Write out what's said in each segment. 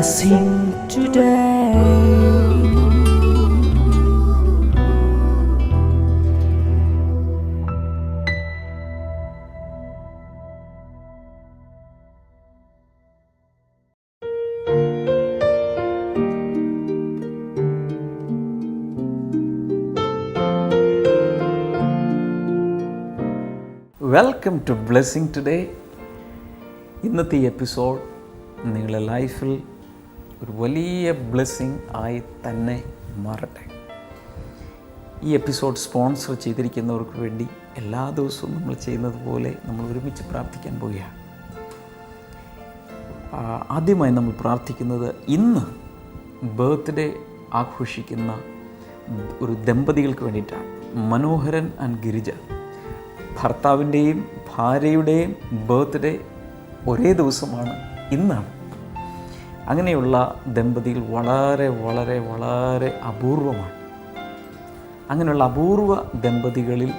blessing today. Welcome to blessing today. ഇന്നത്തെ ഈ episode നിങ്ങളുടെ ലൈഫിൽ ഒരു വലിയ ബ്ലെസ്സിങ് ആയി തന്നെ മാറട്ടെ. ഈ എപ്പിസോഡ് സ്പോൺസർ ചെയ്തിരിക്കുന്നവർക്ക് വേണ്ടി എല്ലാ ദിവസവും നമ്മൾ ചെയ്യുന്നത് പോലെ നമ്മൾ ഒരുമിച്ച് പ്രാർത്ഥിക്കാൻ പോവുകയാണ്. ആദ്യമായി നമ്മൾ പ്രാർത്ഥിക്കുന്നത് ഇന്ന് ബർത്ത്ഡേ ആഘോഷിക്കുന്ന ഒരു ദമ്പതികൾക്ക് വേണ്ടിയിട്ടാണ്. മനോഹരൻ ആൻഡ് ഗിരിജ. ഭർത്താവിൻ്റെയും ഭാര്യയുടെയും ബർത്ത്ഡേ ഒരേ ദിവസമാണ്, ഇന്നാണ്. അങ്ങനെയുള്ള ദമ്പതികൾ വളരെ വളരെ വളരെ അപൂർവമാണ്. അങ്ങനെയുള്ള അപൂർവ ദമ്പതികളിൽ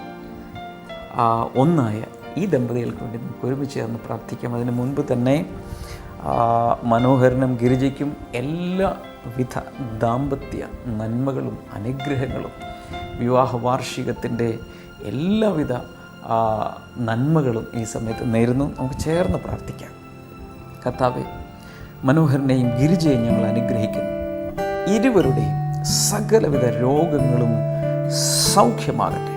ഒന്നായ ഈ ദമ്പതികൾക്ക് വേണ്ടി നമുക്ക് ഒരുമിച്ച് ചേർന്ന് പ്രാർത്ഥിക്കാം. അതിന് മുൻപ് തന്നെ മനോഹരനും ഗിരിജയ്ക്കും എല്ലാവിധ ദാമ്പത്യ നന്മകളും അനുഗ്രഹങ്ങളും വിവാഹ വാർഷികത്തിൻ്റെ എല്ലാവിധ നന്മകളും ഈ സമയത്ത് നേരുന്നു. നമുക്ക് ചേർന്ന് പ്രാർത്ഥിക്കാം. കർത്താവേ, മനോഹരനെയും ഗിരിജയെയും ഞങ്ങൾ അനുഗ്രഹിക്കുന്നു. ഇരുവരുടെയും സകലവിധ രോഗങ്ങളും സൗഖ്യമാകട്ടെ.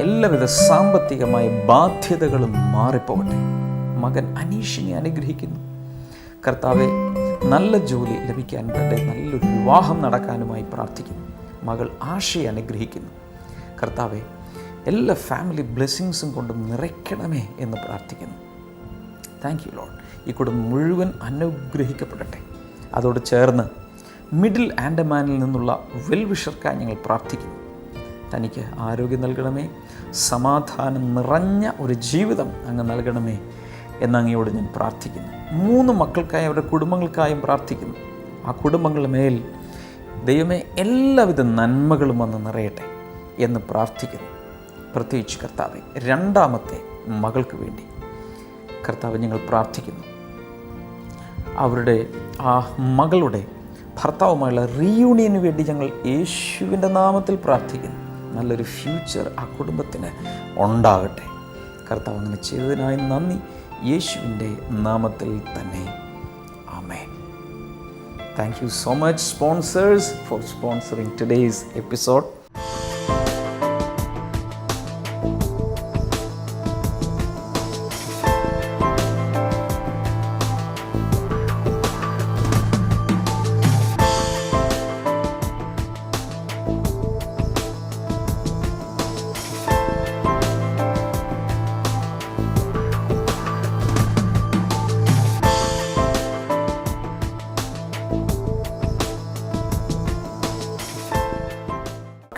എല്ലാവിധ സാമ്പത്തികമായ ബാധ്യതകളും മാറിപ്പോകട്ടെ. മകൻ അനീഷിനെ അനുഗ്രഹിക്കുന്നു. കർത്താവെ, നല്ല ജോലി ലഭിക്കാൻ വേണ്ടി നല്ലൊരു വിവാഹം നടക്കാനുമായി പ്രാർത്ഥിക്കുന്നു. മകൾ ആശയെ അനുഗ്രഹിക്കുന്നു. കർത്താവെ, എല്ലാ ഫാമിലി ബ്ലെസ്സിങ്സും കൊണ്ട് നിറയ്ക്കണമേ എന്ന് പ്രാർത്ഥിക്കുന്നു. Thank you Lord. ഈ കുടുംബം മുഴുവൻ അനുഗ്രഹിക്കപ്പെടട്ടെ. അതോട് ചേർന്ന് മിഡിൽ ആൻഡമാനിൽ നിന്നുള്ള വെൽവിഷർക്കായി ഞങ്ങൾ പ്രാർത്ഥിക്കുന്നു. തനിക്ക് ആരോഗ്യം നൽകണമേ, സമാധാനം നിറഞ്ഞ ഒരു ജീവിതം അങ്ങ് നൽകണമേ എന്നങ്ങയോട് ഞാൻ പ്രാർത്ഥിക്കുന്നു. 3 മക്കൾക്കായും അവരുടെ കുടുംബങ്ങൾക്കായും പ്രാർത്ഥിക്കുന്നു. ആ കുടുംബങ്ങളുടെ മേൽ ദൈവമേ എല്ലാവിധ നന്മകളും വന്ന് നിറയട്ടെ എന്ന് പ്രാർത്ഥിക്കുന്നു. പ്രത്യേകിച്ച് കർത്താവെ, 2ാമത്തെ മകൾക്ക് വേണ്ടി കർത്താവ് ഞങ്ങൾ പ്രാർത്ഥിക്കുന്നു. അവരുടെ ആ മകളുടെ ഭർത്താവുമായുള്ള റീയൂണിയന് വേണ്ടി ഞങ്ങൾ യേശുവിൻ്റെ നാമത്തിൽ പ്രാർത്ഥിക്കുന്നു. നല്ലൊരു ഫ്യൂച്ചർ ആ കുടുംബത്തിന് ഉണ്ടാകട്ടെ. കർത്താവ് അങ്ങനെ ചെയ്തതിനായി നന്ദി. യേശുവിൻ്റെ നാമത്തിൽ തന്നെ ആമേൻ. Thank you so much sponsors for sponsoring today's episode.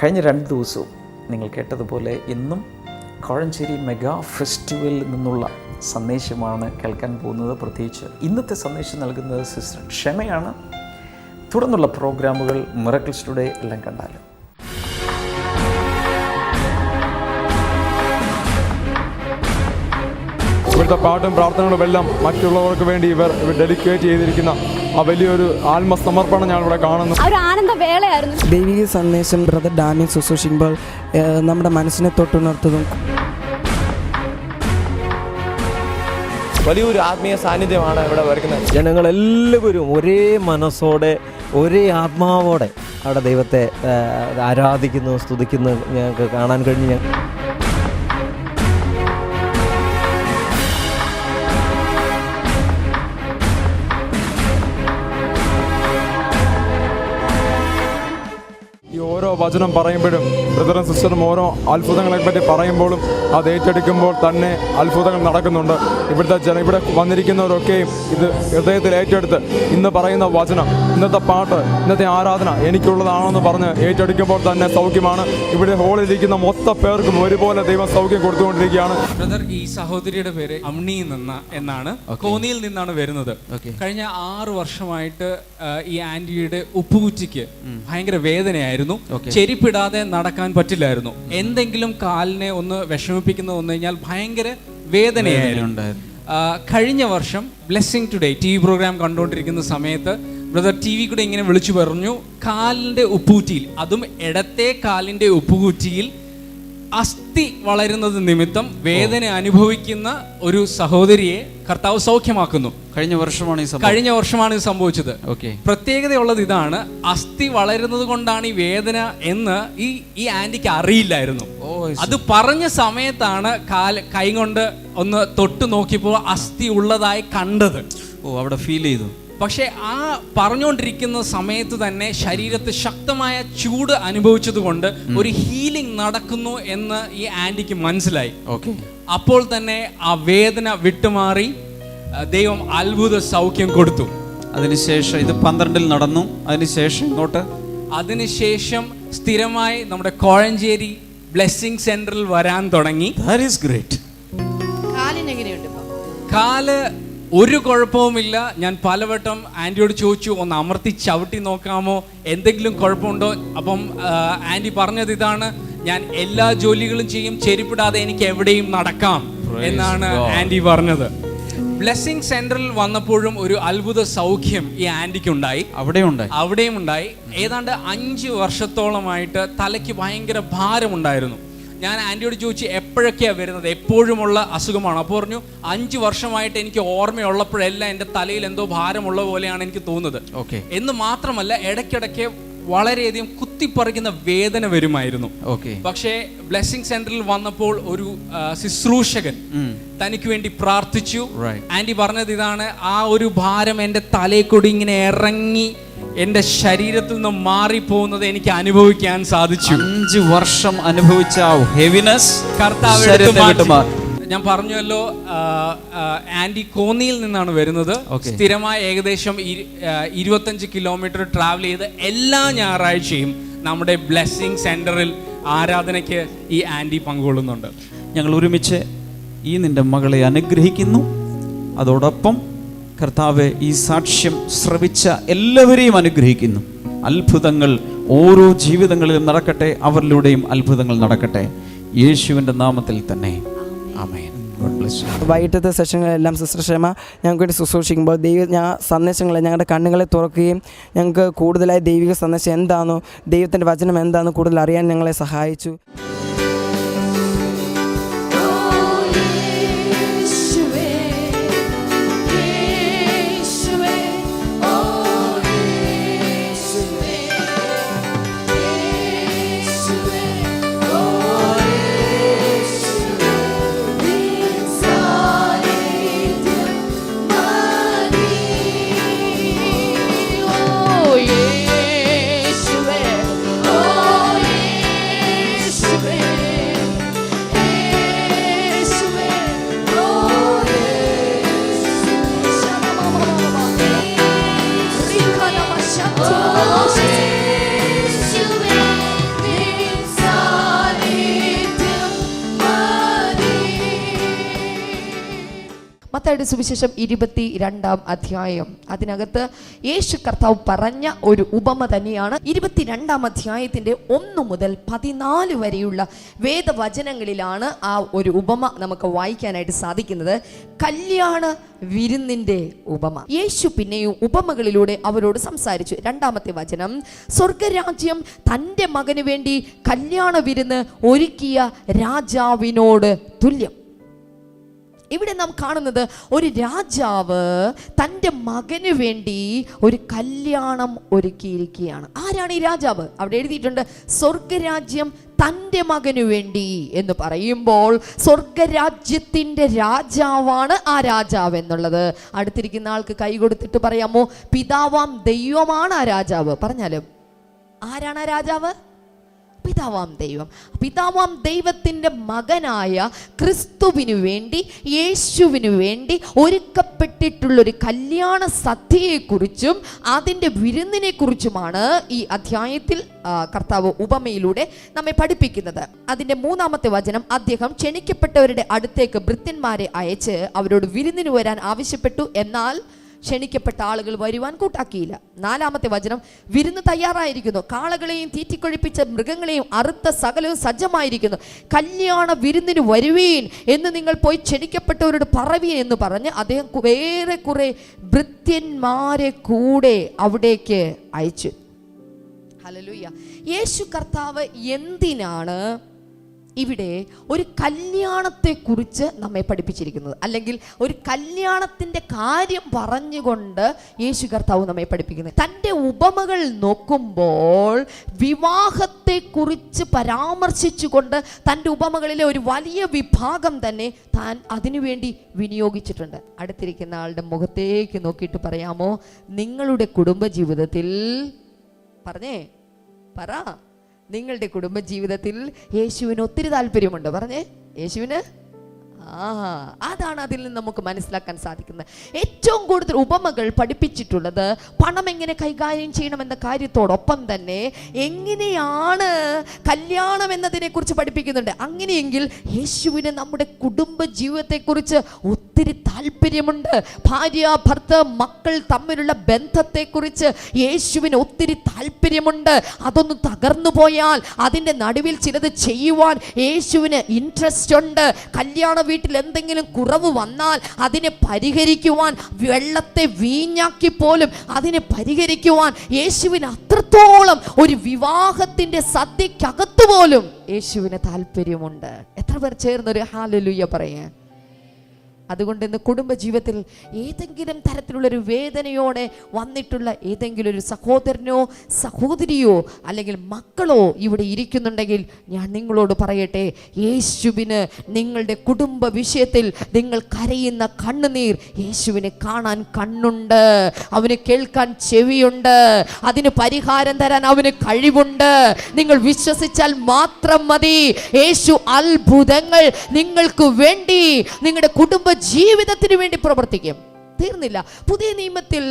കഴിഞ്ഞ 2 ദിവസവും നിങ്ങൾ കേട്ടതുപോലെ ഇന്നും കോഴഞ്ചേരി മെഗാ ഫെസ്റ്റിവലിൽ നിന്നുള്ള സന്ദേശമാണ് കേൾക്കാൻ പോകുന്നത്. പ്രത്യേകിച്ച് ഇന്നത്തെ സന്ദേശം നൽകുന്നത് സിസ്റ്റർ ക്ഷമയാണ്. തുടർന്നുള്ള പ്രോഗ്രാമുകൾ മിറക്കിൾസ് ടുഡേ എല്ലാം കണ്ടാലും. ഇവിടുത്തെ പാട്ടും പ്രാർത്ഥനകളും എല്ലാം മറ്റുള്ളവർക്ക് വേണ്ടി ഇവർ ഡെഡിക്കേറ്റ് ചെയ്തിരിക്കുന്ന ആ വലിയൊരു ആത്മസമർപ്പണം ഞാൻ ഇവിടെ കാണുന്നു. ആനന്ദവേളയായിരുന്നു. ദൈവിക സന്ദേശം ബ്രദർ ഡാനിൽ ശുശ്രൂഷിക്കുമ്പോൾ നമ്മുടെ മനസ്സിനെ തൊട്ടുണർത്തതും വലിയൊരു ആത്മീയ സാന്നിധ്യമാണ് ഇവിടെ വരുന്നത്. ജനങ്ങളെല്ലാവരും ഒരേ മനസ്സോടെ ഒരേ ആത്മാവോടെ അവിടെ ദൈവത്തെ ആരാധിക്കുന്നു, സ്തുതിക്കുന്നു ഞങ്ങൾക്ക് കാണാൻ കഴിഞ്ഞു. ഓരോ വചനം പറയുമ്പോഴും ബ്രദറും സിസ്റ്ററും ഓരോ അത്ഭുതങ്ങളെപ്പറ്റി പറയുമ്പോഴും അത് ഏറ്റെടുക്കുമ്പോൾ തന്നെ അത്ഭുതങ്ങൾ നടക്കുന്നുണ്ട്. ഇവിടെ വന്നിരിക്കുന്നവരൊക്കെയും ഇത് ഹൃദയത്തിൽ ഏറ്റെടുത്ത് ഇന്ന് പറയുന്ന വചനം, ഇന്നത്തെ പാട്ട്, ഇന്നത്തെ ആരാധന എനിക്കുള്ളതാണെന്ന് പറഞ്ഞ് ഏറ്റെടുക്കുമ്പോൾ തന്നെ സൗഖ്യമാണ്. ഇവിടെ ഹോളിലിരിക്കുന്ന മൊത്തം പേർക്കും ഒരുപോലെ ദൈവം സൗഖ്യം കൊടുത്തുകൊണ്ടിരിക്കുകയാണ്. ബ്രദർ, ഈ സഹോദരിയുടെ പേര് അമ്നി എന്നാണ്, കോന്നിയിൽ നിന്നാണ് വരുന്നത്. കഴിഞ്ഞ 6 വർഷമായിട്ട് ഈ ആന്റിയുടെ ഉപ്പുകുറ്റിക്ക് ഭയങ്കര വേദനയായിരുന്നു. ചെരിപ്പിടാതെ നടക്കാൻ പറ്റില്ലായിരുന്നു. എന്തെങ്കിലും കാലിനെ ഒന്ന് വിഷമിപ്പിക്കുന്ന വന്നു കഴിഞ്ഞാൽ ഭയങ്കര വേദനയായിരുന്നു. കഴിഞ്ഞ വർഷം ബ്ലെസ്സിങ് ടുഡേ TV പ്രോഗ്രാം കണ്ടുകൊണ്ടിരിക്കുന്ന സമയത്ത് ബ്രദർ TV കൂടെ ഇങ്ങനെ വിളിച്ചു പറഞ്ഞു, കാലിൻ്റെ ഉപ്പൂറ്റിയിൽ, അതും ഇടത്തെ കാലിൻ്റെ ഉപ്പുകുറ്റിയിൽ അസ്ഥി വളരുന്നത് നിമിത്തം വേദന അനുഭവിക്കുന്ന ഒരു സഹോദരിയെ കർത്താവ് സൗഖ്യമാക്കുന്നു. കഴിഞ്ഞ വർഷമാണ് ഇത് സംഭവിച്ചത്. പ്രത്യേകതയുള്ളത് ഇതാണ്, അസ്ഥി വളരുന്നത് കൊണ്ടാണ് ഈ വേദന എന്ന് ഈ ആന്റിക്ക് അറിയില്ലായിരുന്നു. അത് പറഞ്ഞ സമയത്താണ് കൈ കൊണ്ട് ഒന്ന് തൊട്ട് നോക്കിയപ്പോൾ അസ്ഥി ഉള്ളതായി കണ്ടത്. അവിടെ ഫീൽ ചെയ്തു. പക്ഷെ ആ പറഞ്ഞുകൊണ്ടിരിക്കുന്ന സമയത്ത് തന്നെ ശരീരത്തിൽ ശക്തമായ ചൂട് അനുഭവിച്ചത് കൊണ്ട് ഒരു ഹീലിംഗ് നടക്കുന്നു എന്ന് ഈ ആന്റിക്ക് മനസ്സിലായി. അപ്പോൾ തന്നെ ആ വേദന വിട്ടുമാറി ദൈവം അത്ഭുത സൗഖ്യം കൊടുത്തു. അതിനുശേഷം ഇത് 12 നടന്നു. അതിനുശേഷം ഇങ്ങോട്ട് അതിനുശേഷം സ്ഥിരമായി നമ്മുടെ കോഴഞ്ചേരി ബ്ലെസ്സിംഗ് സെന്ററിൽ വരാൻ തുടങ്ങി. That is great. കാല് ഒരു കുഴപ്പവുമില്ല. ഞാൻ പലവട്ടം ആൻറ്റിയോട് ചോദിച്ചു, ഒന്ന് അമർത്തി ചവിട്ടി നോക്കാമോ, എന്തെങ്കിലും കുഴപ്പമുണ്ടോ? അപ്പം ആൻറ്റി പറഞ്ഞത് ഇതാണ്, ഞാൻ എല്ലാ ജോലികളും ചെയ്യും, ചെരുപ്പിടാതെ എനിക്ക് എവിടെയും നടക്കാം എന്നാണ് ആൻറ്റി പറഞ്ഞത്. ബ്ലെസ്സിംഗ് സെന്ററിൽ വന്നപ്പോഴും ഒരു അത്ഭുത സൗഖ്യം ഈ ആൻറ്റിക്ക് ഉണ്ടായി. അവിടെയും ഉണ്ടായി. ഏതാണ്ട് 5 വർഷത്തോളമായിട്ട് തലയ്ക്ക് ഭയങ്കര ഭാരമുണ്ടായിരുന്നു. ഞാൻ ആൻറ്റിയോട് ചോദിച്ചു, എപ്പോഴൊക്കെയാണ് വരുന്നത്, എപ്പോഴുമുള്ള അസുഖമാണ്? അപ്പോൾ പറഞ്ഞു, 5 വർഷമായിട്ട് എനിക്ക് ഓർമ്മയുള്ളപ്പോഴെല്ലാം എൻ്റെ തലയിൽ എന്തോ ഭാരമുള്ള പോലെയാണ് എനിക്ക് തോന്നുന്നത് എന്ന് മാത്രമല്ല, ഇടയ്ക്കിടയ്ക്ക് വളരെയധികം കുത്തിപ്പറിക്കുന്ന വേദന വരുമായിരുന്നു. പക്ഷേ ബ്ലെസ്സിംഗ് സെന്ററിൽ വന്നപ്പോൾ ഒരു ശുശ്രൂഷകൻ തനിക്ക് വേണ്ടി പ്രാർത്ഥിച്ചു. ആൻറ്റി പറഞ്ഞത് ഇതാണ്, ആ ഒരു ഭാരം എൻ്റെ തലയിൽ കൂടി ഇങ്ങനെ ഇറങ്ങി എന്റെ ശരീരത്തിൽ നിന്ന് മാറിപ്പോകുന്നത് എനിക്ക് അനുഭവിക്കാൻ സാധിച്ചു. 5 വർഷം അനുഭവിച്ച ഹെവിനെസ് കർത്താവ്. ഞാൻ പറഞ്ഞല്ലോ, ആൻറ്റി കോന്നിയിൽ നിന്നാണ് വരുന്നത്. സ്ഥിരമായി ഏകദേശം 25 കിലോമീറ്റർ ട്രാവൽ ചെയ്ത് എല്ലാ ഞായറാഴ്ചയും നമ്മുടെ ബ്ലെസ്സിംഗ് സെന്ററിൽ ആരാധനയ്ക്ക് ഈ ആൻറ്റി പങ്കുകൊള്ളുന്നുണ്ട്. ഞങ്ങൾ ഒരുമിച്ച് ഈ നിന്റെ മകളെ അനുഗ്രഹിക്കുന്നു. അതോടൊപ്പം കർത്താവെ, ഈ സാക്ഷ്യം ശ്രവിച്ച എല്ലാവരെയും അനുഗ്രഹിക്കുന്നു. അത്ഭുതങ്ങൾ ഓരോ ജീവിതങ്ങളിലും നടക്കട്ടെ, അവരിലൂടെയും അത്ഭുതങ്ങൾ നടക്കട്ടെ, യേശുവിൻ്റെ നാമത്തിൽ തന്നെ. ആമേൻ. വൈകിട്ടത്തെ സെഷനുകളെല്ലാം സിസ്റ്റർ ക്ഷമ ഞങ്ങൾക്ക് വേണ്ടി ശുശ്രൂഷിക്കുമ്പോൾ സന്ദേശങ്ങളെ ഞങ്ങളുടെ കണ്ണുകളെ തുറക്കുകയും ഞങ്ങൾക്ക് കൂടുതലായി ദൈവിക സന്ദേശം എന്താണെന്നോ ദൈവത്തിൻ്റെ വചനം എന്താണെന്ന് കൂടുതൽ അറിയാൻ ഞങ്ങളെ സഹായിച്ചു. മത്തായിയുടെ സുവിശേഷം 22-ാം അധ്യായം, അതിനകത്ത് യേശു കർത്താവ് പറഞ്ഞ ഒരു ഉപമ തന്നെയാണ്. 22-ാം അധ്യായത്തിൻ്റെ 1 മുതൽ 14 വരെയുള്ള വേദവചനങ്ങളിലാണ് ആ ഒരു ഉപമ നമുക്ക് വായിക്കാനായിട്ട് സാധിക്കുന്നത്. കല്യാണ വിരുന്നിൻ്റെ ഉപമ. യേശു പിന്നെയും ഉപമകളിലൂടെ അവരോട് സംസാരിച്ചു. 2-ാമത്തെ വചനം, സ്വർഗരാജ്യം തൻ്റെ മകന് വേണ്ടി കല്യാണ വിരുന്ന് ഒരുക്കിയ രാജാവിനോട് തുല്യം. ഇവിടെ നാം കാണുന്നത് ഒരു രാജാവ് തൻ്റെ മകന് വേണ്ടി ഒരു കല്യാണം ഒരുക്കിയിരിക്കുകയാണ്. ആരാണ് ഈ രാജാവ്? അവിടെ എഴുതിയിട്ടുണ്ട്, സ്വർഗരാജ്യം തൻ്റെ മകനു വേണ്ടി എന്ന് പറയുമ്പോൾ സ്വർഗരാജ്യത്തിൻ്റെ രാജാവാണ് ആ രാജാവ് എന്നുള്ളത്. അടുത്തിരിക്കുന്ന ആൾക്ക് കൈ കൊടുത്തിട്ട് പറയാമോ, പിതാവാം ദൈവമാണ് ആ രാജാവ്. പറഞ്ഞാലും ആരാണ് ആ രാജാവ്? പിതാവാം ദൈവം. പിതാവാം ദൈവത്തിൻ്റെ മകനായ ക്രിസ്തുവിനു വേണ്ടി, യേശുവിനു വേണ്ടി ഒരുക്കപ്പെട്ടിട്ടുള്ളൊരു കല്യാണ സദ്യയെക്കുറിച്ചും അതിൻ്റെ വിരുന്നിനെ കുറിച്ചുമാണ് ഈ അധ്യായത്തിൽ കർത്താവ് ഉപമയിലൂടെ നമ്മെ പഠിപ്പിക്കുന്നത്. അതിൻ്റെ 3-ാമത്തെ വചനം, അദ്ദേഹം ക്ഷണിക്കപ്പെട്ടവരുടെ അടുത്തേക്ക് ഭൃത്യന്മാരെ അയച്ച് അവരോട് വിരുന്നിന് വരാൻ ആവശ്യപ്പെട്ടു. എന്നാൽ ക്ഷണിക്കപ്പെട്ട ആളുകൾ വരുവാൻ കൂട്ടാക്കിയില്ല. 4-ാമത്തെ വചനം, വിരുന്ന് തയ്യാറായിരിക്കുന്നു, കാളകളെയും തീറ്റിക്കൊഴിപ്പിച്ച മൃഗങ്ങളെയും അറുത്ത സകലവും സജ്ജമായിരിക്കുന്നു, കല്യാണ വിരുന്നിന് വരുവീൻ എന്ന് നിങ്ങൾ പോയി ക്ഷണിക്കപ്പെട്ടവരോട് പറവീൻ എന്ന് പറഞ്ഞ് അദ്ദേഹം വേറെ കുറെ ഭൃത്യന്മാരെ കൂടെ അവിടേക്ക് അയച്ചു. ഹല്ലേലൂയ. യേശു കർത്താവ് എന്തിനാണ് ഇവിടെ ഒരു കല്യാണത്തെക്കുറിച്ച് നമ്മെ പഠിപ്പിച്ചിരിക്കുന്നത്? അല്ലെങ്കിൽ ഒരു കല്യാണത്തിൻ്റെ കാര്യം പറഞ്ഞുകൊണ്ട് യേശു കർത്താവ് നമ്മെ പഠിപ്പിക്കുന്നത്? തൻ്റെ ഉപമകൾ നോക്കുമ്പോൾ വിവാഹത്തെക്കുറിച്ച് പരാമർശിച്ചുകൊണ്ട് തൻ്റെ ഉപമകളിലെ ഒരു വലിയ വിഭാഗം തന്നെ താൻ അതിനുവേണ്ടി വിനിയോഗിച്ചിട്ടുണ്ട്. അടുത്തിരിക്കുന്ന ആളുടെ മുഖത്തേക്ക് നോക്കിയിട്ട് പറയാമോ, നിങ്ങളുടെ കുടുംബജീവിതത്തിൽ പറ, നിങ്ങളുടെ കുടുംബജീവിതത്തിൽ യേശുവിന് ഒത്തിരി താല്പര്യമുണ്ട്. പറഞ്ഞേ, യേശുവിന് അതാണ് അതിൽ നിന്ന് നമുക്ക് മനസ്സിലാക്കാൻ സാധിക്കുന്നത്. ഏറ്റവും കൂടുതൽ ഉപമകൾ പഠിപ്പിച്ചിട്ടുള്ളത് പണം എങ്ങനെ കൈകാര്യം ചെയ്യണമെന്ന കാര്യത്തോടൊപ്പം തന്നെ എങ്ങനെയാണ് കല്യാണം എന്നതിനെ കുറിച്ച് പഠിപ്പിക്കുന്നുണ്ട്. അങ്ങനെയെങ്കിൽ യേശുവിന് നമ്മുടെ കുടുംബ ജീവിതത്തെക്കുറിച്ച് ഒത്തിരി താല്പര്യമുണ്ട്. ഭാര്യ ഭർത്താവ് മക്കൾ തമ്മിലുള്ള ബന്ധത്തെക്കുറിച്ച് യേശുവിന് ഒത്തിരി താല്പര്യമുണ്ട്. അതൊന്ന് തകർന്നു പോയാൽ അതിൻ്റെ നടുവിൽ ചിലത് ചെയ്യുവാൻ യേശുവിന് ഇൻട്രസ്റ്റ് ഉണ്ട്. കല്യാണ വീട്ടിൽ എന്തെങ്കിലും കുറവ് വന്നാൽ അതിനെ പരിഹരിക്കുവാൻ, വെള്ളത്തെ വീഞ്ഞാക്കി പോലും അതിനെ പരിഹരിക്കുവാൻ യേശുവിന് അത്രത്തോളം, ഒരു വിവാഹത്തിന്റെ സദ്യക്കകത്ത് പോലും യേശുവിന് താല്പര്യമുണ്ട്. എത്ര പേർ ചേർന്നൊരു ഹല്ലേലൂയ പറയാ? അതുകൊണ്ട് ഇന്ന് കുടുംബജീവിതത്തിൽ ഏതെങ്കിലും തരത്തിലുള്ളൊരു വേദനയോടെ വന്നിട്ടുള്ള ഏതെങ്കിലും ഒരു സഹോദരനോ സഹോദരിയോ അല്ലെങ്കിൽ മക്കളോ ഇവിടെ ഇരിക്കുന്നുണ്ടെങ്കിൽ ഞാൻ നിങ്ങളോട് പറയട്ടെ, യേശുവിന് നിങ്ങളുടെ കുടുംബ വിഷയത്തിൽ നിങ്ങൾ കരയുന്ന കണ്ണുനീർ യേശുവിനെ കാണാൻ കണ്ണുണ്ട്, അവന് കേൾക്കാൻ ചെവിയുണ്ട്, അതിന് പരിഹാരം തരാൻ അവന് കഴിവുണ്ട്. നിങ്ങൾ വിശ്വസിച്ചാൽ മാത്രം മതി. യേശു അത്ഭുതങ്ങൾ നിങ്ങൾക്ക് വേണ്ടി, നിങ്ങളുടെ കുടുംബ ജീവിതത്തിന് വേണ്ടി പ്രവർത്തിക്കും. തീർന്നില്ല. പുതിയ നിയമത്തിൽ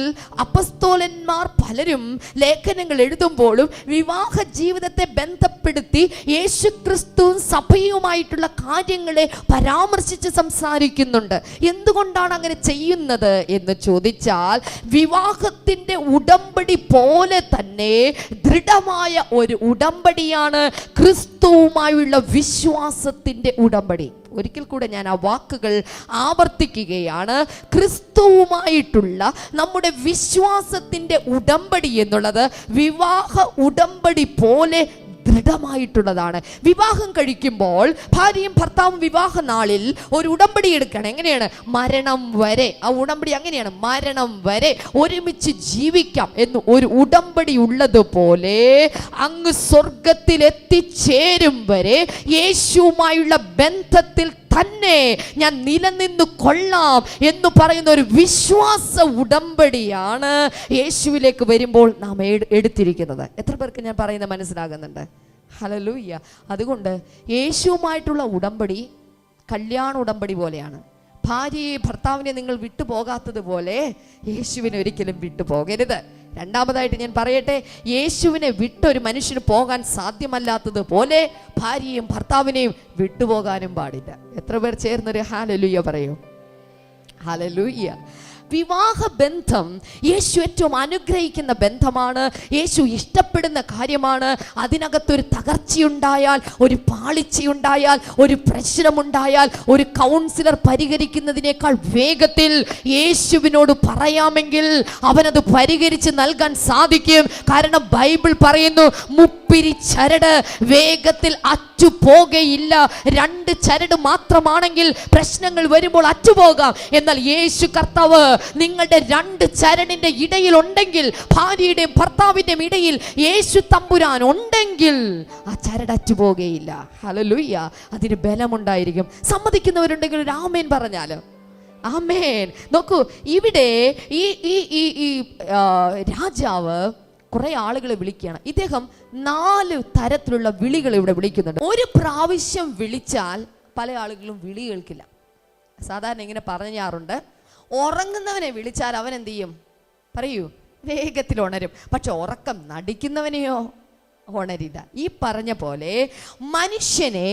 അപ്പസ്തോലന്മാർ പലരും ലേഖനങ്ങൾ എഴുതുമ്പോഴും വിവാഹ ജീവിതത്തെ ബന്ധപ്പെടുത്തി യേശുക്രിസ്തുവും സഭയുമായിട്ടുള്ള കാര്യങ്ങളെ പരാമർശിച്ച് സംസാരിക്കുന്നുണ്ട്. എന്തുകൊണ്ടാണ് അങ്ങനെ ചെയ്യുന്നത് എന്ന് ചോദിച്ചാൽ, വിവാഹത്തിന്റെ ഉടമ്പടി പോലെ തന്നെ ദൃഢമായ ഒരു ഉടമ്പടിയാണ് ക്രിസ്തുവുമായുള്ള വിശ്വാസത്തിന്റെ ഉടമ്പടി. ഒരിക്കൽ കൂടെ ഞാൻ ആ വാക്കുകൾ ആവർത്തിക്കുകയാണ്. ക്രിസ്തുവുമായിട്ടുള്ള നമ്മുടെ വിശ്വാസത്തിന്റെ ഉടമ്പടി എന്നുള്ളത് വിവാഹ ഉടമ്പടി പോലെ ദൃഢമായിട്ടുള്ളതാണ്. വിവാഹം കഴിക്കുമ്പോൾ ഭാര്യയും ഭർത്താവും വിവാഹ നാളിൽ ഒരു ഉടമ്പടി എടുക്കണം. എങ്ങനെയാണ്? മരണം വരെ. ആ ഉടമ്പടി അങ്ങനെയാണ്, മരണം വരെ ഒരുമിച്ച് ജീവിക്കാം എന്ന് ഒരു ഉടമ്പടി ഉള്ളതുപോലെ അങ്ങ് സ്വർഗത്തിൽ എത്തിച്ചേരും വരെ യേശുവുമായുള്ള ബന്ധത്തിൽ തന്നെ ഞാൻ നിലനിന്ന് കൊള്ളാം എന്ന് പറയുന്ന ഒരു വിശ്വാസ ഉടമ്പടിയാണ് യേശുവിലേക്ക് വരുമ്പോൾ നാം എടുത്തിരിക്കുന്നത്. എത്ര പേർക്ക് ഞാൻ പറയുന്നത് മനസ്സിലാകുന്നുണ്ട്? ഹല്ലേലൂയ. അതുകൊണ്ട് യേശുവുമായിട്ടുള്ള ഉടമ്പടി കല്യാണ ഉടമ്പടി പോലെയാണ്. ഭാര്യയെ ഭർത്താവിനെ നിങ്ങൾ വിട്ടുപോകാത്തതുപോലെ യേശുവിനെ ഒരിക്കലും വിട്ടുപോകരുത്. രണ്ടാമതായിട്ട് ഞാൻ പറയട്ടെ, യേശുവിനെ വിട്ടൊരു മനുഷ്യന് പോകാൻ സാധ്യമല്ലാത്തതുപോലെ ഭാര്യയും ഭർത്താവിനെയും വിട്ടുപോകാനും പാടില്ല. എത്ര പേർ ചേർന്നൊരു ഹല്ലേലൂയ പറയൂ? ഹല്ലേലൂയ. വിവാഹ ബന്ധം യേശു ഏറ്റവും അനുഗ്രഹിക്കുന്ന ബന്ധമാണ്. യേശു ഇഷ്ടപ്പെടുന്ന കാര്യമാണ്. അതിനകത്തൊരു തകർച്ചയുണ്ടായാൽ, ഒരു പാളിച്ചയുണ്ടായാൽ, ഒരു പ്രശ്നമുണ്ടായാൽ ഒരു കൗൺസിലർ പരിഹരിക്കുന്നതിനേക്കാൾ വേഗത്തിൽ യേശുവിനോട് പറയാമെങ്കിൽ അവനത് പരിഹരിച്ച് നൽകാൻ സാധിക്കും. കാരണം ബൈബിൾ പറയുന്നു, മുപ്പിരി ചരട് വേഗത്തിൽ അറ്റുപോകയില്ല. 2 ചരട് മാത്രമാണെങ്കിൽ പ്രശ്നങ്ങൾ വരുമ്പോൾ അറ്റുപോകാം. എന്നാൽ യേശു കർത്താവ് നിങ്ങളുടെ 2 ചരടിന്റെ ഇടയിൽ ഉണ്ടെങ്കിൽ, ഭാര്യയുടെയും ഭർത്താവിന്റെയും ഇടയിൽ യേശു തമ്പുരാൻ ഉണ്ടെങ്കിൽ ആ ചരട് അറ്റുപോകയില്ല. ഹല്ലേലൂയ. അതിന് ബലമുണ്ടായിരിക്കും. സമ്മതിക്കുന്നവരുണ്ടെങ്കിൽ ഒരു ആമേൻ പറഞ്ഞാലോ? ആമേൻ. നോക്കൂ, ഇവിടെ ഈ രാജാവ് കുറെ ആളുകളെ വിളിക്കുകയാണ്. ഇദ്ദേഹം 4 തരത്തിലുള്ള വിളികൾ ഇവിടെ വിളിക്കുന്നുണ്ട്. ഒരു പ്രാവശ്യം വിളിച്ചാൽ പല ആളുകളും വിളി കേൾക്കില്ല. സാധാരണ ഇങ്ങനെ പറഞ്ഞാറുണ്ട്, ഉറങ്ങുന്നവനെ വിളിച്ചാൽ അവൻ എന്ത് ചെയ്യും? പറയൂ, വേഗത്തിൽ ഉണരും. പക്ഷെ ഉറക്കം നടിക്കുന്നവനെയോ ഉണരില്ല. ഈ പറഞ്ഞ പോലെ മനുഷ്യനെ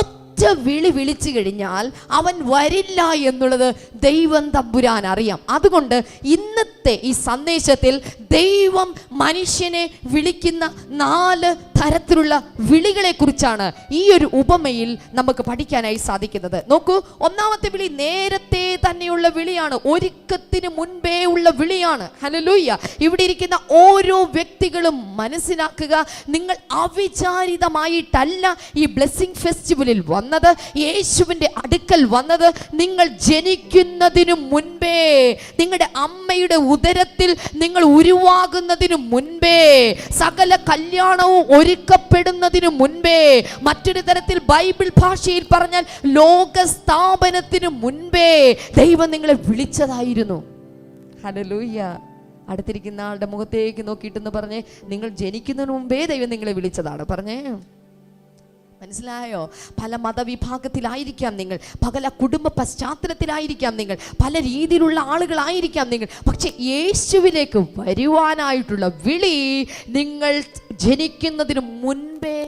ഒറ്റ ഒറ്റ വിളി വിളിച്ചു കഴിഞ്ഞാൽ അവൻ വരില്ല എന്നുള്ളത് ദൈവം തമ്പുരാൻ അറിയാം. അതുകൊണ്ട് ഇന്നത്തെ ഈ സന്ദേശത്തിൽ ദൈവം മനുഷ്യനെ വിളിക്കുന്ന 4 തരത്തിലുള്ള വിളികളെ കുറിച്ചാണ് ഈ ഒരു ഉപമയിൽ നമുക്ക് പഠിക്കാനായി സാധിക്കുന്നത്. നോക്കൂ, ഒന്നാമത്തെ വിളി നേരത്തെ തന്നെയുള്ള വിളിയാണ്, ഒരുക്കത്തിന് മുൻപേ ഉള്ള വിളിയാണ്. ഹല്ലേലൂയ. ഇവിടെ ഇരിക്കുന്ന ഓരോ വ്യക്തികളും മനസ്സിലാക്കുക, നിങ്ങൾ അവിചാരിതമായിട്ടല്ല ഈ ബ്ലെസ്സിംഗ് ഫെസ്റ്റിവലിൽ വന്നത്, യേശുവിൻ്റെ അടുക്കൽ വന്നത്. നിങ്ങൾ ജനിക്കുന്നതിനു മുൻപേ, നിങ്ങളുടെ അമ്മയുടെ ഉദരത്തിൽ നിങ്ങൾ ഉരുവാകുന്നതിനു മുൻപേ, സകല കല്യാണവും ഒരുക്കപ്പെടുന്നതിനു മുൻപേ, മറ്റൊരു തരത്തിൽ ബൈബിൾ ഭാഷയിൽ പറഞ്ഞാൽ ലോക സ്ഥാപനത്തിനു മുൻപേ ദൈവം നിങ്ങളെ വിളിച്ചതായിരുന്നു. ഹല്ലേലൂയ. അടുത്തിരിക്കുന്ന ആളുടെ മുഖത്തേക്ക് നോക്കിയിട്ടെന്ന് പറഞ്ഞേ, നിങ്ങൾ ജനിക്കുന്നതിന് മുമ്പേ ദൈവം നിങ്ങളെ വിളിച്ചതാണ്. പറഞ്ഞേ, മനസ്സിലായോ? പല മതവിഭാഗത്തിലായിരിക്കാം നിങ്ങൾ, പല കുടുംബ പശ്ചാത്തലത്തിലായിരിക്കാം നിങ്ങൾ, പല രീതിയിലുള്ള ആളുകളായിരിക്കാം നിങ്ങൾ. പക്ഷെ യേശുവിലേക്ക് വരുവാനായിട്ടുള്ള വിളി നിങ്ങൾ ജനിക്കുന്നതിന് മുൻപേ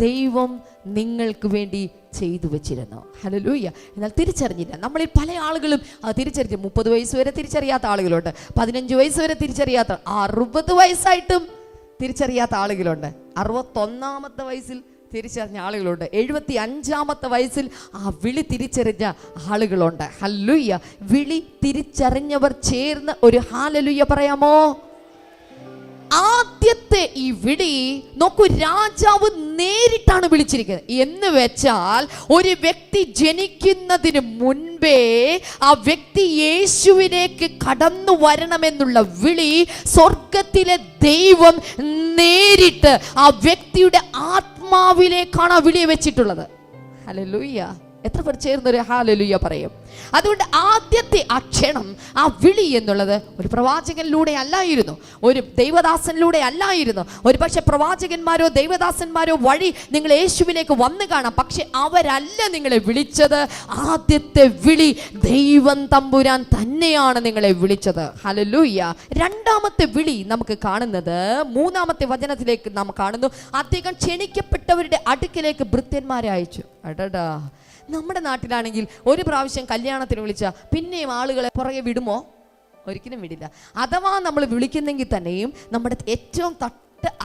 ദൈവം നിങ്ങൾക്ക് വേണ്ടി ചെയ്തു വെച്ചിരുന്നു. ഹല്ലേലൂയ. എന്നാൽ തിരിച്ചറിഞ്ഞില്ല. നമ്മളിൽ പല ആളുകളും തിരിച്ചറിഞ്ഞു. 30 വയസ്സ് വരെ തിരിച്ചറിയാത്ത ആളുകളുണ്ട്, 15 വയസ്സ് വരെ തിരിച്ചറിയാത്ത, 60 വയസ്സായിട്ടും തിരിച്ചറിയാത്ത ആളുകളുണ്ട്, 61ാമത്തെ വയസ്സിൽ തിരിച്ചറിഞ്ഞ ആളുകളുണ്ട്, 75ാമത്തെ വയസ്സിൽ ആ വിളി തിരിച്ചറിഞ്ഞ ആളുകളുണ്ട്. ഹല്ലേലൂയ. വിളി തിരിച്ചറിഞ്ഞവർ ചേർന്ന് ഒരു ഹല്ലേലൂയ പറയാമോ? ആദ്യത്തെ ഈ വിളി നോക്കൂ, രാജാവ് നേരിട്ടാണ് വിളിച്ചിരിക്കുന്നത്. എന്ന് വെച്ചാൽ ഒരു വ്യക്തി ജനിക്കുന്നതിന് മുൻപേ ആ വ്യക്തി യേശുവിലേക്ക് കടന്നു വരണമെന്നുള്ള വിളി സ്വർഗത്തിലെ ദൈവം നേരിട്ട് ആ വ്യക്തിയുടെ ആത്മാവിലേക്കാണ് ആ വിളിയെ വെച്ചിട്ടുള്ളത്. ഹല്ലേലൂയ. എത്ര പേർ ചേർന്നൊരു ഹല്ലേലൂയ പറയും? അതുകൊണ്ട് ആദ്യത്തെ ആ ക്ഷണം, ആ വിളി എന്നുള്ളത് ഒരു പ്രവാചകനിലൂടെ അല്ലായിരുന്നു, ഒരു ദൈവദാസനിലൂടെ അല്ലായിരുന്നു. ഒരു പക്ഷെ പ്രവാചകന്മാരോ ദൈവദാസന്മാരോ വഴി നിങ്ങൾ യേശുവിലേക്ക് വന്നു കാണാം, പക്ഷെ അവരല്ല നിങ്ങളെ വിളിച്ചത്. ആദ്യത്തെ വിളി ദൈവം തമ്പുരാൻ തന്നെയാണ് നിങ്ങളെ വിളിച്ചത്. ഹല്ലേലൂയ. രണ്ടാമത്തെ വിളി നമുക്ക് കാണുന്നത് 3ാമത്തെ വചനത്തിലേക്ക് നാം കാണുന്നു. അദ്ദേഹം ക്ഷണിക്കപ്പെട്ടവരുടെ അടുക്കിലേക്ക് ഭൃത്യന്മാരെ അയച്ചു. അടടാ, നമ്മുടെ നാട്ടിലാണെങ്കിൽ ഒരു പ്രാവശ്യം കല്യാണത്തിന് വിളിച്ചാൽ പിന്നെയും ആളുകളെ പുറകെ വിടുമോ? ഒരിക്കലും വിടില്ല. അഥവാ നമ്മൾ വിളിക്കുന്നെങ്കിൽ തന്നെയും നമ്മുടെ ഏറ്റവും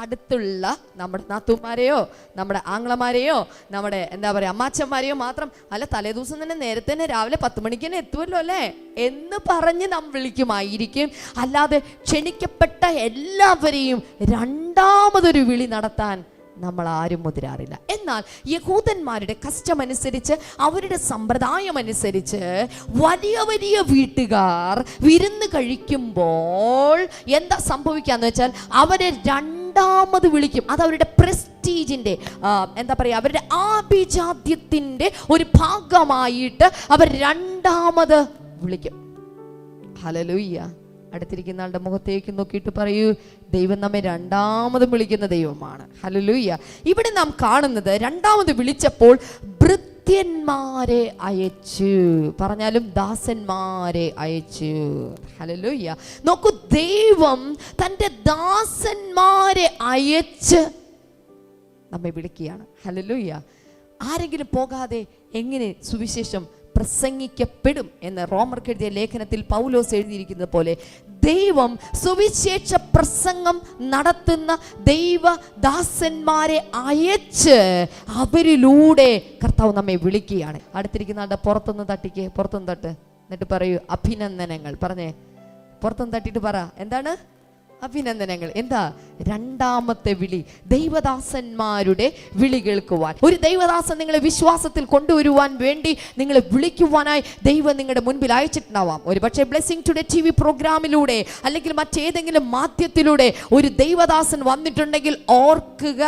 അടുത്തുള്ള നമ്മുടെ നാത്തൂമാരെയോ നമ്മുടെ ആങ്ങളമാരെയോ നമ്മുടെ എന്താ പറയുക അമ്മാച്ചന്മാരെയോ മാത്രം, അല്ല തലേദിവസം തന്നെ നേരത്തെ തന്നെ രാവിലെ 10 മണിക്ക് തന്നെ എത്തുമല്ലോ അല്ലേ എന്ന് പറഞ്ഞ് നാം വിളിക്കുമായിരിക്കും. അല്ലാതെ ക്ഷണിക്കപ്പെട്ട എല്ലാവരെയും രണ്ടാമതൊരു വിളി നടത്താൻ നമ്മൾ ആരും മുതിരാറില്ല. എന്നാൽ യഹൂദന്മാരുടെ കസ്റ്റം അനുസരിച്ച്, അവരുടെ സമ്പ്രദായം അനുസരിച്ച് വലിയ വലിയ വീട്ടുകാർ വിരുന്ന് കഴിക്കുമ്പോൾ എന്താ സംഭവിക്കാന്ന് വെച്ചാൽ അവരെ രണ്ടാമത് വിളിക്കും. അത് അവരുടെ പ്രസ്റ്റീജിന്റെ എന്താ പറയുക, അവരുടെ ആഭിജാത്യത്തിന്റെ ഒരു ഭാഗമായിട്ട് അവർ രണ്ടാമത് വിളിക്കും. ഹല്ലേലൂയ. അടുത്തിരിക്കുന്ന ആളുടെ മുഖത്തേക്ക് നോക്കിയിട്ട് പറയൂ, ദൈവം നമ്മെ രണ്ടാമത് വിളിക്കുന്ന ദൈവമാണ്. ഹല്ലേലൂയ. ഇവിടെ നാം കാണുന്നത് രണ്ടാമത് വിളിച്ചപ്പോൾ ഭൃത്യന്മാരെ അയച്ചു. പറഞ്ഞാലും ദാസന്മാരെ അയച്ചു. ഹല്ലേലൂയ. നോക്കൂ, ദൈവം തൻ്റെ ദാസന്മാരെ അയച്ച് നമ്മെ വിളിക്കുകയാണ്. ഹല്ലേലൂയ. ആരെങ്കിലും പോകാതെ എങ്ങനെ സുവിശേഷം പ്രസംഗിക്കപ്പെടും എന്ന് റോമർക്ക് എഴുതിയ ലേഖനത്തിൽ പൗലോസ് എഴുതിയിരിക്കുന്നത് പോലെ ദൈവം സുവിശേഷ പ്രസംഗം നടത്തുന്ന ദൈവദാസന്മാരെ അയച്ച് അവരിലൂടെ കർത്താവ് നമ്മെ വിളിക്കുകയാണ്. അടുത്തിരിക്കുന്ന ആളുടെ പുറത്തൊന്ന് തട്ടിക്ക്, പുറത്തൊന്ന് തട്ട്, എന്നിട്ട് പറയൂ അഭിനന്ദനങ്ങൾ. പറഞ്ഞേ, പുറത്തൊന്ന് തട്ടിട്ട് പറ, എന്താണ് അഭിനന്ദനങ്ങൾ? എന്താ രണ്ടാമത്തെ വിളി? ദൈവദാസന്മാരുടെ വിളി കേൾക്കുവാൻ. ഒരു ദൈവദാസൻ നിങ്ങളെ വിശ്വാസത്തിൽ കൊണ്ടുവരുവാൻ വേണ്ടി നിങ്ങളെ വിളിക്കുവാനായി ദൈവം നിങ്ങളുടെ മുൻപിൽ അയച്ചിട്ടുണ്ടാവാം. ഒരു പക്ഷേ ബ്ലെസ്സിംഗ് ടുഡേ TV പ്രോഗ്രാമിലൂടെ അല്ലെങ്കിൽ മറ്റേതെങ്കിലും മാധ്യമത്തിലൂടെ ഒരു ദൈവദാസൻ വന്നിട്ടുണ്ടെങ്കിൽ ഓർക്കുക,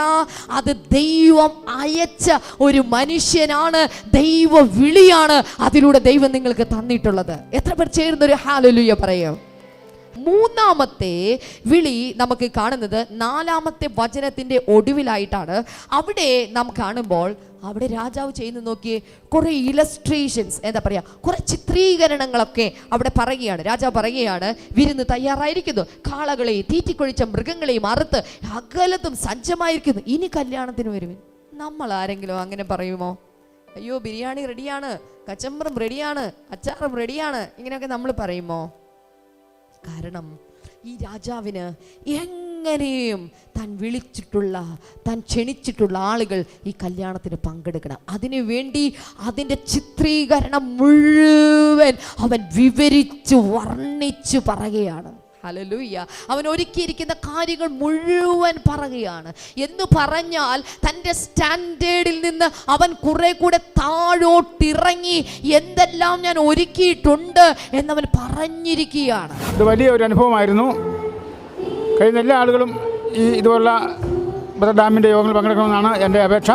അത് ദൈവം അയച്ച ഒരു മനുഷ്യനാണ്, ദൈവ വിളിയാണ് അതിലൂടെ ദൈവം നിങ്ങൾക്ക് തന്നിട്ടുള്ളത്. എത്ര പേർ ചേർന്നൊരു ഹല്ലേലൂയ പറയും? മൂന്നാമത്തെ വിളി നമുക്ക് കാണുന്നത് 4ാമത്തെ വചനത്തിന്റെ ഒടുവിലായിട്ടാണ്. അവിടെ നാം കാണുമ്പോൾ അവിടെ രാജാവ് ചെയ്യുന്ന നോക്കിയേ, കുറെ ഇലസ്ട്രേഷൻസ്, എന്താ പറയാ, കുറെ ചിത്രീകരണങ്ങളൊക്കെ അവിടെ പറയുകയാണ്. രാജാവ് പറയുകയാണ്, വിരുന്ന് തയ്യാറായിരിക്കുന്നു, കാളകളെയും തീറ്റിക്കൊഴിച്ച മൃഗങ്ങളെയും അറുത്ത് അകലത്തും സജ്ജമായിരിക്കുന്നു, ഇനി കല്യാണത്തിന് വരുവിൻ. നമ്മൾ ആരെങ്കിലും അങ്ങനെ പറയുമോ? അയ്യോ ബിരിയാണി റെഡിയാണ്, കച്ചമ്പറും റെഡിയാണ്, അച്ചാറും റെഡിയാണ്, ഇങ്ങനെയൊക്കെ നമ്മൾ പറയുമോ? കാരണം ഈ രാജാവിന് എങ്ങനെയും താൻ വിളിച്ചിട്ടുള്ള, താൻ ക്ഷണിച്ചിട്ടുള്ള ആളുകൾ ഈ കല്യാണത്തിന് പങ്കെടുക്കണം. അതിനു വേണ്ടി അതിൻ്റെ ചിത്രീകരണം മുഴുവൻ അവൻ വിവരിച്ച് വർണ്ണിച്ച് പറയുകയാണ്. ഹല്ലേലൂയ. അവൻ ഒരുക്കിയിരിക്കുന്ന കാര്യങ്ങൾ മുഴുവൻ പറയുകയാണ്. എന്ന് പറഞ്ഞാൽ തൻ്റെ സ്റ്റാൻഡേർഡിൽ നിന്ന് അവൻ കുറെ കൂടെ താഴോട്ടിറങ്ങി എന്തെല്ലാം ഞാൻ ഒരുക്കിയിട്ടുണ്ട് എന്നവൻ പറഞ്ഞിരിക്കുകയാണ്. ഇത് വലിയ ഒരു അനുഭവമായിരുന്നു. കഴിയുന്ന എല്ലാ ആളുകളും ഇതുപോലുള്ള ബ്രദർ ഡാമിൻ്റെ യോഗങ്ങളിൽ പങ്കെടുക്കണമെന്നാണ് എൻ്റെ അപേക്ഷ.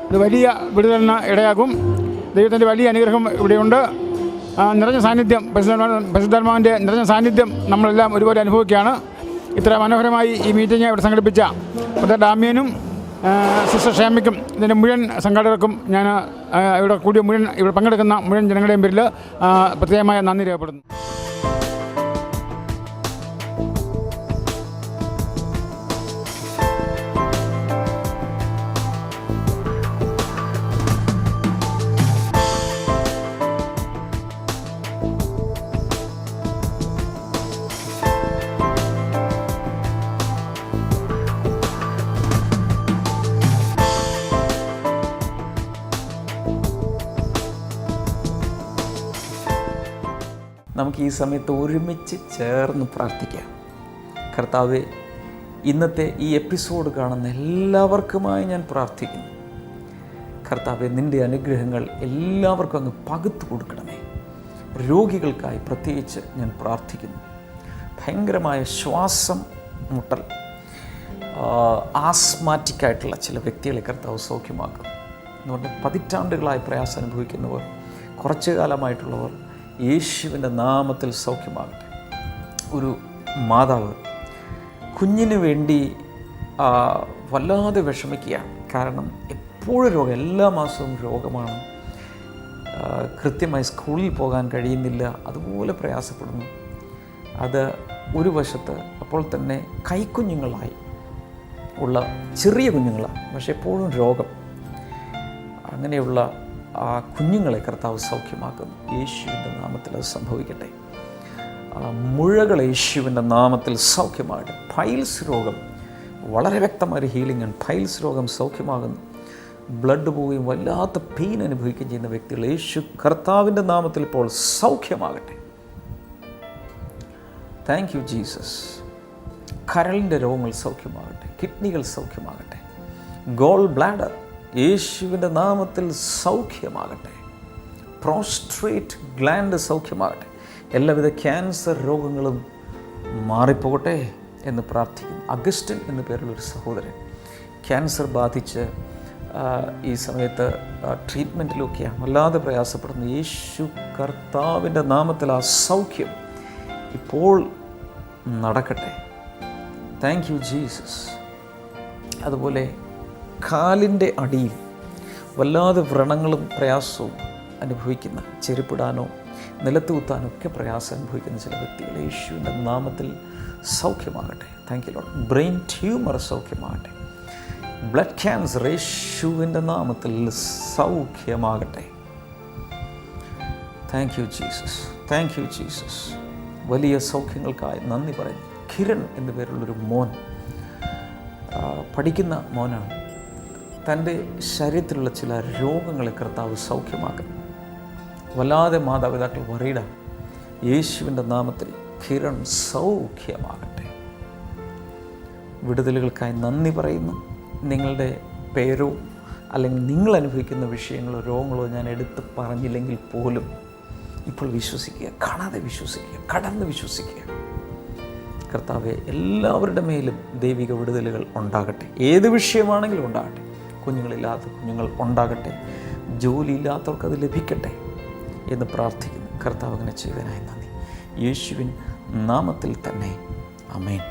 ഇത് വലിയ വിടുതലിന് ഇടയാകും. ദൈവത്തിൻ്റെ വലിയ അനുഗ്രഹം ഇവിടെയുണ്ട്. നിറഞ്ഞ സാന്നിധ്യം, പരിശുദ്ധാത്മാവിൻ്റെ നിറഞ്ഞ സാന്നിധ്യം നമ്മളെല്ലാം ഒരുപോലെ അനുഭവിക്കുകയാണ്. ഇത്ര മനോഹരമായി ഈ മീറ്റിംഗ് ഇവിടെ സംഘടിപ്പിച്ച ബ്രദർ ഡാമിയനും സിസ്റ്റർ ഷാമിക്കും ഇതിൻ്റെ മുഴുവൻ സംഘാടകർക്കും ഞാൻ ഇവിടെ പങ്കെടുക്കുന്ന മുഴുവൻ ജനങ്ങളുടെയും പേരിൽ പ്രത്യേകമായ നന്ദി രേഖപ്പെടുന്നു. നമുക്ക് ഈ സമയത്ത് ഒരുമിച്ച് ചേർന്ന് പ്രാർത്ഥിക്കാം. കർത്താവേ, ഇന്നത്തെ ഈ എപ്പിസോഡ് കാണുന്ന എല്ലാവർക്കുമായി ഞാൻ പ്രാർത്ഥിക്കുന്നു. കർത്താവേ, നിൻ്റെ അനുഗ്രഹങ്ങൾ എല്ലാവർക്കും അങ്ങ് പകുത്തു കൊടുക്കണമേ. രോഗികൾക്കായി പ്രത്യേകിച്ച് ഞാൻ പ്രാർത്ഥിക്കുന്നു. ഭയങ്കരമായ ശ്വാസം മുട്ടൽ, ആസ്മാറ്റിക്കായിട്ടുള്ള ചില വ്യക്തികളെ കർത്താവ് സൗഖ്യമാക്കുന്നു. എന്ന് പറഞ്ഞാൽ പതിറ്റാണ്ടുകളായി പ്രയാസം അനുഭവിക്കുന്നവർ, കുറച്ചു കാലമായിട്ടുള്ളവർ യേശുവിൻ്റെ നാമത്തിൽ സൗഖ്യമാകട്ടെ. ഒരു മാതാവ് കുഞ്ഞിന് വേണ്ടി വല്ലാതെ വിഷമിക്കുകയാണ്. കാരണം എപ്പോഴും രോഗം, എല്ലാ മാസവും രോഗമാണ്. കൃത്യമായി സ്കൂളിൽ പോകാൻ കഴിയുന്നില്ല, അതുപോലെ പ്രയാസപ്പെടുന്നു. അത് ഒരു വശത്ത് അപ്പോൾ തന്നെ കൈക്കുഞ്ഞുങ്ങളായി ഉള്ള ചെറിയ കുഞ്ഞുങ്ങളാണ്, പക്ഷെ എപ്പോഴും രോഗം. അങ്ങനെയുള്ള ആ കുഞ്ഞുങ്ങളെ കർത്താവ് സൗഖ്യമാക്കുന്നു. യേശുവിൻ്റെ നാമത്തിൽ അത് സംഭവിക്കട്ടെ. മുഴകൾ യേശുവിൻ്റെ നാമത്തിൽ സൗഖ്യമാകട്ടെ. പൈൽസ് രോഗം വളരെ വ്യക്തമായ ഹീലിംഗ് ആണ്. പൈൽസ് രോഗം സൗഖ്യമാകുന്നു. ബ്ലഡ് പോവുകയും വല്ലാത്ത പെയിൻ അനുഭവിക്കുകയും ചെയ്യുന്ന വ്യക്തികൾ യേശു കർത്താവിൻ്റെ നാമത്തിൽ ഇപ്പോൾ സൗഖ്യമാകട്ടെ. Thank you Jesus. കരളിൻ്റെ രോഗങ്ങൾ സൗഖ്യമാകട്ടെ. കിഡ്നികൾ സൗഖ്യമാകട്ടെ. ഗോൾ ബ്ലാഡർ യേശുവിൻ്റെ നാമത്തിൽ സൗഖ്യമാകട്ടെ. പ്രോസ്ട്രേറ്റ് ഗ്ലാൻഡ് സൗഖ്യമാകട്ടെ. എല്ലാവിധ ക്യാൻസർ രോഗങ്ങളും മാറിപ്പോകട്ടെ എന്ന് പ്രാർത്ഥിക്കുന്നു. അഗസ്റ്റിൻ എന്ന പേരുള്ളൊരു സഹോദരൻ ക്യാൻസർ ബാധിച്ച് ഈ സമയത്ത് ട്രീറ്റ്മെൻറ്റിലൊക്കെയാണ്, വല്ലാതെ പ്രയാസപ്പെടുന്നു. യേശു കർത്താവിൻ്റെ നാമത്തിൽ ആ സൗഖ്യം ഇപ്പോൾ നടക്കട്ടെ. Thank you Jesus. അതുപോലെ കാലിൻ്റെ അടിയിൽ വല്ലാതെ വ്രണങ്ങളും പ്രയാസവും അനുഭവിക്കുന്ന, ചെരുപ്പിടാനോ നിലത്ത് കുത്താനോ ഒക്കെ പ്രയാസം അനുഭവിക്കുന്ന ചില വ്യക്തികൾ യേശുവിൻ്റെ നാമത്തിൽ സൗഖ്യമാകട്ടെ. Thank you Lord. Brain tumour സൗഖ്യമാകട്ടെ. ബ്ലഡ് ക്യാൻസർ യേശുവിൻ്റെ നാമത്തിൽ സൗഖ്യമാകട്ടെ. Thank you Jesus. Thank you Jesus. വലിയ സൗഖ്യങ്ങൾക്കായി നന്ദി പറയുന്നു. കിരൺ എന്നു പേരുള്ളൊരു മോൻ, പഠിക്കുന്ന മോനാണ്. തൻ്റെ ശരീരത്തിലുള്ള ചില രോഗങ്ങളെ കർത്താവ് സൗഖ്യമാക്കും. വല്ലാതെ മാതാപിതാക്കൾ വറീഡാണ്. യേശുവിൻ്റെ നാമത്തിൽ കിരൺ സൗഖ്യമാകട്ടെ. വിടുതലുകൾക്കായി നന്ദി പറയുന്നു. നിങ്ങളുടെ പേരോ അല്ലെങ്കിൽ നിങ്ങൾ അനുഭവിക്കുന്ന വിഷയങ്ങളോ രോഗങ്ങളോ ഞാൻ എടുത്ത് പറഞ്ഞില്ലെങ്കിൽ പോലും ഇപ്പോൾ വിശ്വസിക്കുക, കാണാതെ വിശ്വസിക്കുക, കടന്ന് വിശ്വസിക്കുക. കർത്താവെ, എല്ലാവരുടെ മേലും ദൈവിക വിടുതലുകൾ ഉണ്ടാകട്ടെ. ഏത് വിഷയമാണെങ്കിലും ഉണ്ടാകട്ടെ. കുഞ്ഞുങ്ങളില്ലാത്ത കുഞ്ഞുങ്ങൾ ഉണ്ടാകട്ടെ. ജോലിയില്ലാത്തവർക്ക് അത് ലഭിക്കട്ടെ എന്ന് പ്രാർത്ഥിക്കുന്നു. കർത്താവ് അങ്ങനെ ചെയ്തതിനായി നന്ദി. യേശുവിൻ നാമത്തിൽ തന്നെ ആമേൻ.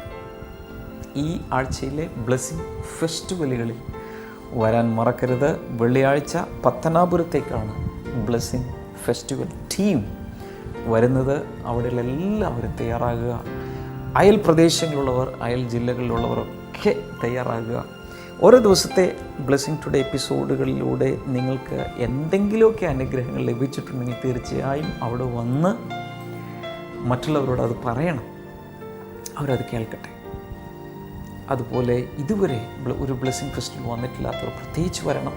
ഈ ആഴ്ചയിലെ ബ്ലെസ്സിങ് ഫെസ്റ്റിവലുകളിൽ വരാൻ മറക്കരുത്. വെള്ളിയാഴ്ച പത്തനാപുരത്തേക്കാണ് ബ്ലെസ്സിങ് ഫെസ്റ്റിവൽ ടീം വരുന്നത്. അവിടെയുള്ള എല്ലാവരും തയ്യാറാകുക. അയൽ പ്രദേശങ്ങളിലുള്ളവർ, അയൽ ജില്ലകളിലുള്ളവരൊക്കെ തയ്യാറാകുക. ഓരോ ദിവസത്തെ ബ്ലെസ്സിങ് ടുഡേ എപ്പിസോഡുകളിലൂടെ നിങ്ങൾക്ക് എന്തെങ്കിലുമൊക്കെ അനുഗ്രഹങ്ങൾ ലഭിച്ചിട്ടുണ്ടെങ്കിൽ തീർച്ചയായും അവിടെ വന്ന് മറ്റുള്ളവരോട് അത് പറയണം, അവരത് കേൾക്കട്ടെ. അതുപോലെ ഇതുവരെ ഒരു ബ്ലെസ്സിങ് ഫെസ്റ്റിവൽ വന്നിട്ടില്ലാത്തവർ പ്രത്യേകിച്ച് വരണം,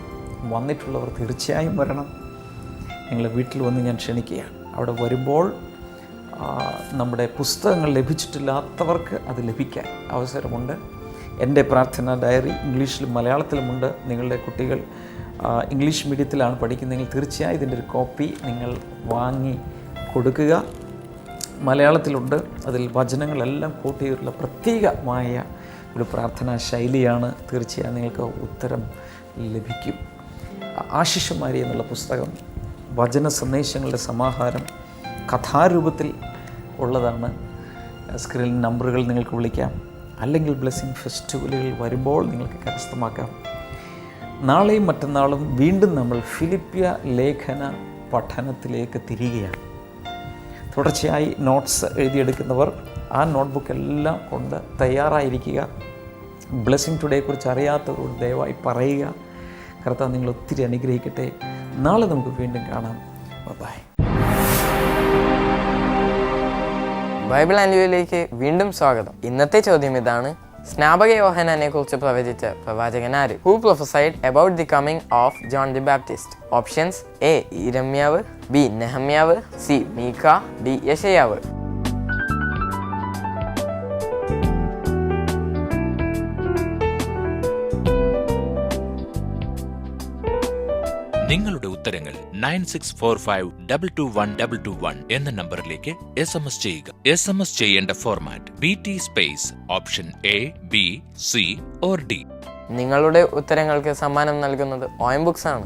വന്നിട്ടുള്ളവർ തീർച്ചയായും വരണം. നിങ്ങളെ വീട്ടിൽ വന്ന് ഞാൻ ക്ഷണിക്കുകയാണ്. അവിടെ വരുമ്പോൾ നമ്മുടെ പുസ്തകങ്ങൾ ലഭിച്ചിട്ടില്ലാത്തവർക്ക് അത് ലഭിക്കാൻ അവസരമുണ്ട്. എൻ്റെ പ്രാർത്ഥന ഡയറി ഇംഗ്ലീഷിലും മലയാളത്തിലുമുണ്ട്. നിങ്ങളുടെ കുട്ടികൾ ഇംഗ്ലീഷ് മീഡിയത്തിലാണ് പഠിക്കുന്നതെങ്കിൽ തീർച്ചയായും ഇതിൻ്റെ ഒരു കോപ്പി നിങ്ങൾ വാങ്ങി കൊടുക്കുക. മലയാളത്തിലുണ്ട്. അതിൽ വചനങ്ങളെല്ലാം കോട്ട് ചെയ്തിട്ടുള്ള പ്രത്യേകമായ ഒരു പ്രാർത്ഥനാ ശൈലിയാണ്. തീർച്ചയായും നിങ്ങൾക്ക് ഉത്തരം ലഭിക്കും. ആശിഷുമാരി എന്നുള്ള പുസ്തകം വചന സന്ദേശങ്ങളുടെ സമാഹാരം കഥാരൂപത്തിൽ ഉള്ളതാണ്. സ്ക്രീൻ നമ്പറുകൾ നിങ്ങൾക്ക് വിളിക്കാം, അല്ലെങ്കിൽ ബ്ലെസ്സിങ് ഫെസ്റ്റിവലുകൾ വരുമ്പോൾ നിങ്ങൾക്ക് കരസ്ഥമാക്കാം. നാളെയും മറ്റന്നാളും വീണ്ടും നമ്മൾ ഫിലിപ്പിയ ലേഖന പഠനത്തിലേക്ക് തിരികെയാണ്. തുടർച്ചയായി നോട്ട്സ് എഴുതിയെടുക്കുന്നവർ ആ നോട്ട്ബുക്കെല്ലാം കൊണ്ട് തയ്യാറായിരിക്കുക. ബ്ലെസ്സിങ് ടുഡേയെക്കുറിച്ച് അറിയാത്തവരോട് ദയവായി പറയുക. കർത്താവ് നിങ്ങൾ ഒത്തിരി അനുഗ്രഹിക്കട്ടെ. നാളെ നമുക്ക് വീണ്ടും കാണാം. ബൈ. ബൈബിൾ ആൻഡ്യുവിലേക്ക് വീണ്ടും സ്വാഗതം. ഇന്നത്തെ ചോദ്യം ഇതാണ്: സ്നാപക യോഹന്നാനെ കുറിച്ച് പ്രവചിച്ച പ്രവാചകൻ ആര്? Who prophesied about the coming of John the Baptist? Options: A ഇരമ്യാവ്, ബി നെഹമ്യാവ്, സി മീഖ, ഡി യെശയ്യാവ്. നിങ്ങളുടെ ഉത്തരങ്ങൾ 9645221221 എന്ന നമ്പറിലേക്ക് SMS ചെയ്യുക. SMS ചെയ്യേണ്ട format BT space option A, B, C or D. നിങ്ങളുടെ ഉത്തരങ്ങൾക്ക് സമ്മാനം നൽകുന്നത് OM ബുക്സ് ആണ്.